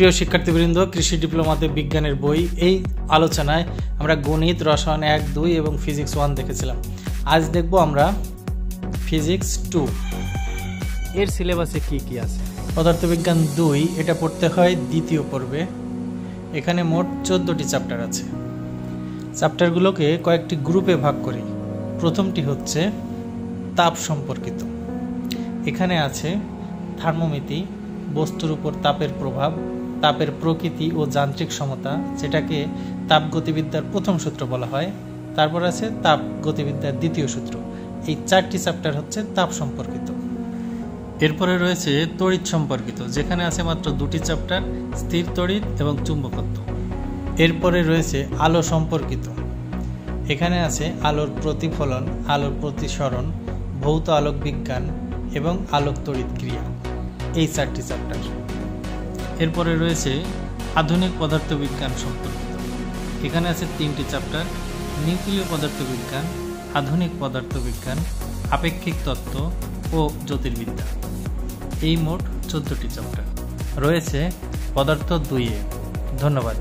সুপ্রিয় শিক্ষার্থীবৃন্দ, কৃষি ডিপ্লোমাতে বিজ্ঞানের বই এই আলোচনায় আমরা গণিত, রসায়ন 1, 2 এবং ফিজিক্স 1 দেখেছিলাম। আজ দেখব আমরা ফিজিক্স 2 এর সিলেবাসে কি কি আছে। পদার্থবিজ্ঞান 2 এটা পড়তে হয় দ্বিতীয় পর্বে। এখানে মোট 14টি চ্যাপ্টার আছে। চ্যাপ্টারগুলোকে কয়েকটি গ্রুপে ভাগ করি। প্রথমটি হচ্ছে তাপ সম্পর্কিত। এখানে আছে থার্মোমিতি, বস্তুর উপর তাপের প্রভাব, তাপের প্রকৃতি ও যান্ত্রিক সমতা, যেটাকে তাপগতিবিদ্যার প্রথম সূত্র বলা হয়। তারপর আছে তাপ গতিবিদ্যার দ্বিতীয় সূত্র। এই 4টি চ্যাপ্টার হচ্ছে তাপ সম্পর্কিত। এরপরে রয়েছে তড়িৎ সম্পর্কিত, যেখানে আছে মাত্র 2টি চ্যাপ্টার, স্থির তড়িৎ এবং চুম্বকত্ব। এরপরে রয়েছে আলো সম্পর্কিত। এখানে আছে আলোর প্রতিফলন, আলোর প্রতিসরণ, ভৌত আলোক বিজ্ঞান এবং আলোক তড়িৎ ক্রিয়া, এই 4টি চ্যাপ্টার। এরপরে রয়েছে আধুনিক পদার্থবিজ্ঞান সম্পর্কিত। এখানে আছে 3টি চ্যাপ্টার, নিউক্লিয় পদার্থবিজ্ঞান, আধুনিক পদার্থবিজ্ঞান, আপেক্ষিক তত্ত্ব ও জ্যোতির্বিদ্যা। এই মোট 14টি চ্যাপ্টার রয়েছে পদার্থ 2-এ। ধন্যবাদ।